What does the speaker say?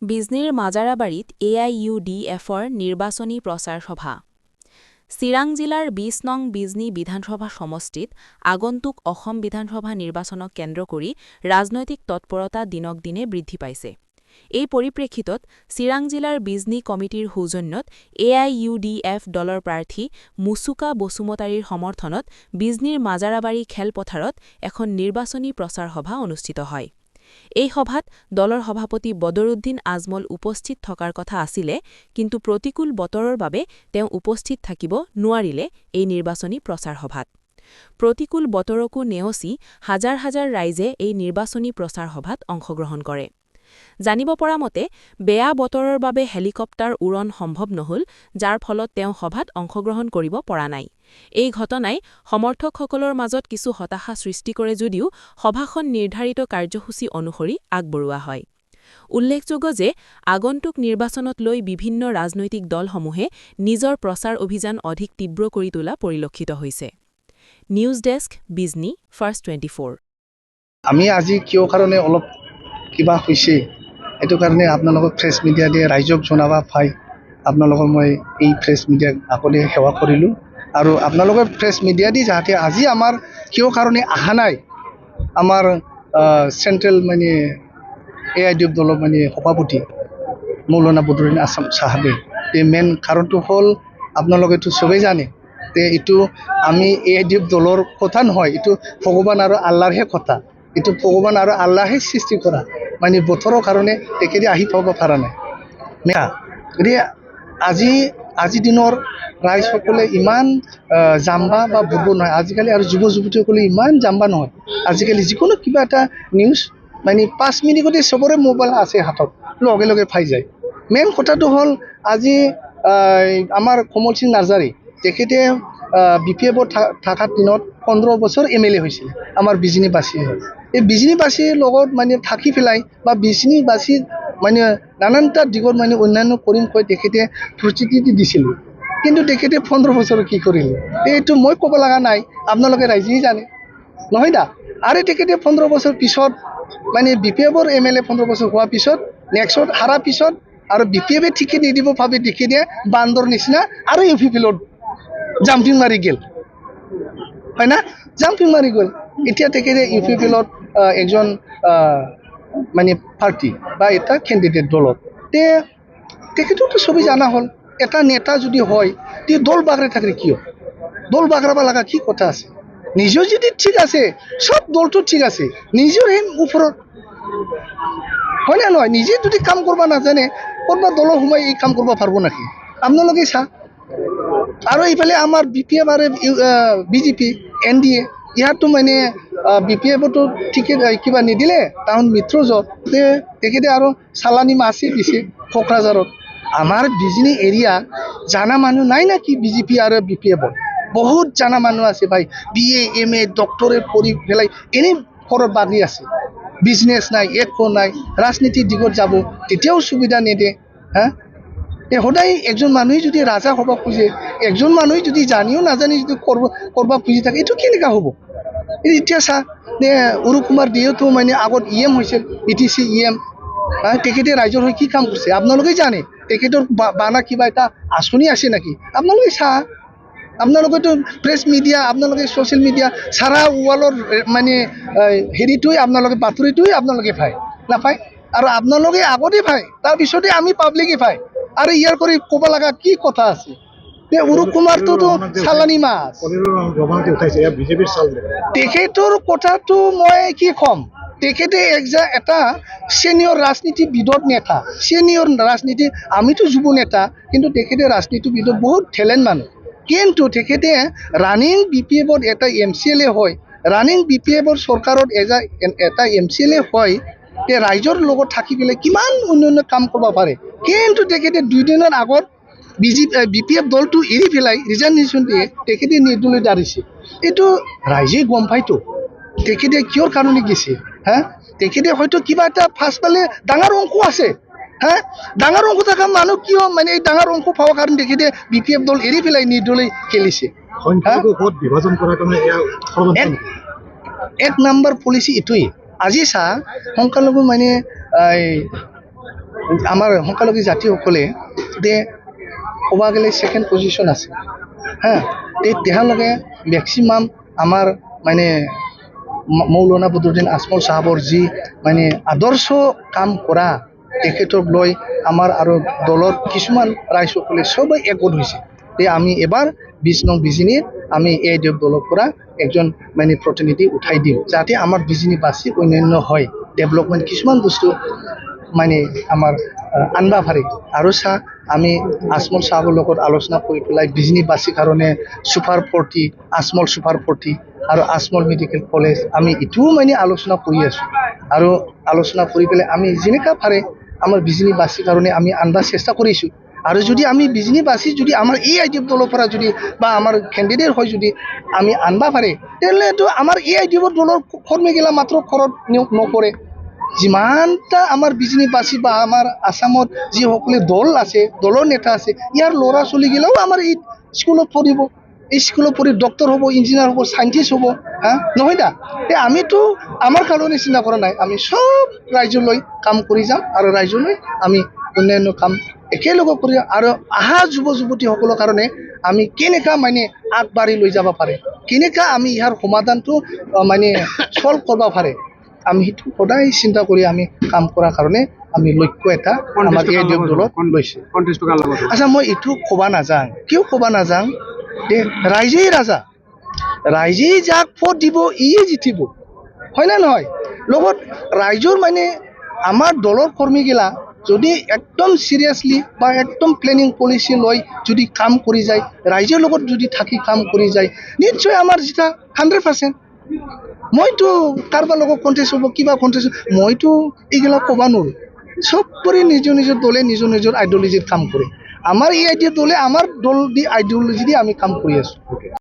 বিজনীৰ মাজাৰাবাৰীত AIUDFৰ নিৰ্বাচনী প্ৰচাৰ সভা। চিৰাং জিলাৰ ২০ নং বিজনী বিধানসভা সমষ্টিত আগন্তুক অসম বিধানসভা নিৰ্বাচনক কেন্দ্ৰ কৰি ৰাজনৈতিক তৎপৰতা দিনক দিনে বৃদ্ধি পাইছে। এই পৰিপ্ৰেক্ষিতত চিৰাং জিলাৰ বিজনী কমিটিৰ সৌজন্যত AIUDF দলৰ প্ৰাৰ্থী মুছুকা বসুমতাৰীৰ সমৰ্থনত বিজনীৰ মাজাৰাবাৰী খেলপথাৰত এখন নিৰ্বাচনী প্ৰচাৰ সভা অনুষ্ঠিত হয়। এই সভাত দলৰ সভাপতি বদৰুদ্দিন আজমল উপস্থিত থকাৰ কথা আছিলে, কিন্তু প্ৰতিকূল বতৰৰ বাবে তেওঁ উপস্থিত থাকিব নোৱাৰিলে এই নিৰ্বাচনী প্ৰচাৰ সভাত। প্ৰতিকূল বতৰকো নেওচি হাজাৰ হাজাৰ ৰাইজে এই নিৰ্বাচনী প্ৰচাৰ সভাত অংশগ্ৰহণ কৰে। জানিব পৰা মতে, বেয়া বতৰৰ বাবে হেলিকপ্টাৰ উৰণ সম্ভৱ নহল, যাৰ ফলত তেওঁ সভাত অংশগ্ৰহণ কৰিব পৰা নাই। এই ঘটনাই সমৰ্থকসকলৰ মাজত কিছু হতাশা সৃষ্টি কৰে যদিও সভাখন নিৰ্ধাৰিত কাৰ্যসূচী অনুসৰি আগবঢ়োৱা হয়। উল্লেখযোগ্য যে আগন্তুক নিৰ্বাচনত লৈ বিভিন্ন ৰাজনৈতিক দলসমূহে নিজৰ প্ৰচাৰ অভিযান অধিক তীব্ৰ কৰি তোলা পৰিলক্ষিত হৈছে। News desk, Bijni first 24। আমি আজি কিয় কাৰণে অলপ কিবা হৈছে এইটো কাৰণে আপোনালোকক প্ৰেছ মিডিয়া দিয়ে ৰাইজক জনাবা পাই আপোনালোকক মই এই প্ৰেছ মিডিয়াক আগতে সেৱা কৰিলোঁ। আৰু আপোনালোকৰ প্ৰেছ মিডিয়া দি যাতে আজি আমাৰ কিয় কাৰণে অহা নাই আমাৰ চেণ্ট্ৰেল AIUDF দলৰ সভাপতি মৌলানা বদৰুদ্দিন আজম চাহাবে, এই মেইন কাৰণটো হ'ল আপোনালোকেতো চবেই জানে যে এইটো আমি AIUDF দলৰ কথা নহয়, এইটো ভগৱান আৰু আল্লাহৰহে কথা। এইটো ভগৱান আৰু আল্লাহে সৃষ্টি কৰা বতৰৰ কাৰণে তেখেতে আহি পাব পৰা নাই। গতিকে আজিৰ দিনৰ ৰাইজসকলে ইমান জাম্বা বা বুৰ্বক নহয় আজিকালি, আৰু যুৱ যুৱতীসকলে ইমান জাম্বা নহয় আজিকালি। যিকোনো কিবা এটা নিউজ 5 মিনিটতে চবৰে মোবাইল আছে হাতত, লগে লগে পাই যায়। মেইন কথাটো হ'ল আজি আমাৰ কমল সিং নাৰ্জাৰী তেখেতে BPFত থকাৰ দিনত 15 বছৰ MLA হৈছিলে আমাৰ বিজনীবাসী হয়। এই বিজনীবাসীৰ লগত থাকি পেলাই বা বিজনীবাসীৰ নানানটা দিগত অন্যান্য কৰিম কৈ তেখেতে প্ৰতিশ্ৰুতি দিছিলোঁ, কিন্তু তেখেতে 15 বছৰ কি কৰিলে এইটো মই ক'ব লগা নাই, আপোনালোকে ৰাইজেই জানে নহয় দা। আৰু তেখেতে 15 বছৰ পিছত BPFৰ MLA 15 বছৰ হোৱাৰ পিছত নেক্সট হাৰাৰ পিছত আৰু BPFে টিকেট নিদিব ভাবি তেখেতে বান্দৰ নিচিনা আৰু UP ফিল্ডত জাম্পিং মাৰি গ'ল, হয় না, জাম্পিং মাৰি গ'ল। এতিয়া তেখেতে UP ফিল্ডত একজন পাৰ্টি বা এটা কেণ্ডিডেট দলত তেখেততো চবেই জানা হ'ল। এটা নেতা যদি হয় তে দল বাগৰাই থাকে কিয়? দল বাগৰাব লগা কি কথা আছে? নিজেও যদি ঠিক আছে সব দলটো ঠিক আছে, নিজেও সেই ওপৰত হয় না নহয়? নিজে যদি কাম কৰিব নাজানে ক'ৰবাত দলৰ সোমাই এই কাম কৰিব পাৰিব নেকি? আপোনালোকে চা। আৰু এইফালে আমাৰ BPF আৰু BJP NDA ইয়াতো BPFতো টিকেট কিবা নিদিলে টাউন মিত্ৰজত তেখেতে আৰু চালানী মাছি দিছে কোকৰাঝাৰত। আমাৰ বিজনী এৰিয়া জানা মানুহ নাই নেকি BJP আৰু BPFত? বহুত জানা মানুহ আছে ভাই, BA MA ডক্টৰেট পঢ়ি পেলাই এনেই ঘৰত বাগি আছে, বিজনেছ নাই, একো নাই, ৰাজনীতিৰ দিগত যাব তেতিয়াও সুবিধা নিদিয়ে। সদায় একজন মানুহে যদি ৰাজা হ'ব খোজে, একজন মানুহে যদি জানিও নাজানি যদি কৰিব খুজি থাকে এইটো কেনেকুৱা হ'ব? এতিয়া চা অৰুপ কুমাৰ দিয়েতো আগত EM হৈছিল, ETC EM, তেখেতে ৰাইজৰ হৈ কি কাম কৰিছে আপোনালোকে জানে? তেখেতৰ বানা কিবা এটা আঁচনি আছে নেকি? আপোনালোকে চা। আপোনালোকেতো প্ৰেছ মিডিয়া, আপোনালোকে ছ'চিয়েল মিডিয়া চাৰা ৱালৰ হেৰিটোৱে আপোনালোকে বাতৰিটোৱে আপোনালোকে পায় নাপায়, আৰু আপোনালোকে আগতে পায়, তাৰপিছতে আমি পাব্লিকে পায়। আৰু ইয়াৰ কৰি ক'ব লগা কি কথা আছে? অৰুপ কুমাৰটোতো চালানী মাছ, তেখেতৰ কথাটো মই কি ক'ম? তেখেতে এটা ছিনিয়ৰ ৰাজনীতিবিদৰ নেতা, ছিনিয়ৰ ৰাজনীতি, আমিতো যুৱ নেতা, কিন্তু তেখেতে ৰাজনীতিবিদত বহুত টেলেণ্ট মানুহ। কিন্তু তেখেতে ৰানিং BPFত এটা MCLA হয়, ৰানিং BPFৰ চৰকাৰত এটা MCLA হয়, ৰাইজৰ লগত থাকি পেলাই কিমান উন্নয়ন কাম কৰিব পাৰে। কিন্তু তেখেতে 2 দিনৰ আগত BPF দলটো এৰি পেলাই ৰিজাৰ্ভেশ্যন দিয়ে, তেখেতে নিৰ্দলীয় দাঁড়িছে। এইটো ৰাইজে গম পায়তো তেখেতে কিয়ৰ কাৰণে গৈছে। তেখেতে হয়তো কিবা এটা ফাৰ্ষ্ট পালে ডাঙৰ অংশ আছে, ডাঙৰ অংশ থকা মানুহ কিয় এই ডাঙৰ অংশ পাবৰ কাৰণে তেখেতে BPF দল এৰি পেলাই নিৰ্দলীয় খেলিছে। এক নম্বৰ পলিচি এইটোৱেই। আজি চা সংখ্যালঘু আমাৰ সংখ্যালঘু জাতিসকলে তে ক'ব গ'লে ছেকেণ্ড পজিশ্যন আছে হা তেওঁলোকে মেক্সিমাম আমাৰ মানে মৌলানা বদৰুদ্দিন আজমল চাহাবৰ যি মানে আদৰ্শ কাম কৰা তেখেতক লৈ আমাৰ আৰু দলৰ কিছুমান ৰাইজসকলে চবেই একগোট হৈছে আমি এবাৰ 20 নং বিজিনিত আমি AIDF দলৰ পৰা একজন মানে প্ৰতিনিধি উঠাই দিম যাতে আমাৰ বিজিনি বাছি অন্যান্য হয় ডেভেলপমেণ্ট কিছুমান বস্তু মানে আমাৰ আনবা পাৰে আৰু আমি আজমল চাহাবৰ লগত আলোচনা কৰি পেলাই বিজিনি বাছি কাৰণে সুপাৰ 40 আজমল সুপাৰ 40 আৰু আজমল মেডিকেল কলেজ আমি ইটোও মানে আলোচনা কৰি আছোঁ আৰু আলোচনা কৰি পেলাই আমি যেনেকা পাৰে আমাৰ বিজিনি বাছি কাৰণে আমি আনবা চেষ্টা কৰিছোঁ আৰু যদি আমি বিজিনি বাছি যদি আমাৰ AIDF দলৰ পৰা যদি বা আমাৰ কেণ্ডিডেট হয় যদি আমি আনবা পাৰে তেতিয়াহ'লেতো আমাৰ AIDF দলৰ কৰ্মীগিলা মাত্ৰ ঘৰত নকৰে যিমানটা আমাৰ বিজিনি বাছি বা আমাৰ আসামত যিসকলে দল আছে দলৰ নেতা আছে ইয়াৰ ল'ৰা ছোৱালীগিলাও আমাৰ এই স্কুলত পঢ়িব এই স্কুলত পঢ়ি ডক্টৰ হ'ব ইঞ্জিনিয়াৰ হ'ব চাইণ্টিষ্ট হ'ব হা নহয় দা আমিতো আমাৰ কাৰণে চিন্তা কৰা নাই আমি সব ৰাইজলৈ কাম কৰি যাম আৰু ৰাইজলৈ আমি অন্যান্য কাম একেলগে কৰি আৰু আহা যুৱ যুৱতীসকলৰ কাৰণে আমি কেনেকা মানে আগবাঢ়ি লৈ যাব পাৰে কেনেকা আমি ইয়াৰ সমাধানটো মানে সলভ কৰিব পাৰে আমি সেইটো সদায় চিন্তা কৰি আমি কাম কৰাৰ কাৰণে আমি লক্ষ্য এটা আমাৰ AIDF দলত লৈছে আচ্ছা মই এইটো ক'ব নাযাওঁ কিয় ক'ব নাযাওঁ যে ৰাইজেই ৰাজা ৰাইজেই যাক ভোট দিব ইয়ে জিতিব হয় না নহয় লগত ৰাইজৰ মানে আমাৰ দলৰ কৰ্মীগিলা যদি একদম সিৰিয়াসলি বা একদম প্লেনিং পলিচি লৈ যদি কাম কৰি যায় ৰাইজৰ লগত যদি থাকি কাম কৰি যায় নিশ্চয় আমাৰ জিতা 100% মইতো কাৰোবাৰ লগত কণ্টেষ্ট হ'ব কিবা কণ্টেষ্ট মইতো এইগিলা ক'ব নোৱাৰোঁ চবৰে নিজৰ নিজৰ দলে নিজৰ নিজৰ আইডিঅলজিত কাম কৰে আমাৰ AIDF দলে আমাৰ দল দি আইডিঅলজি দি আমি কাম কৰি আছোঁ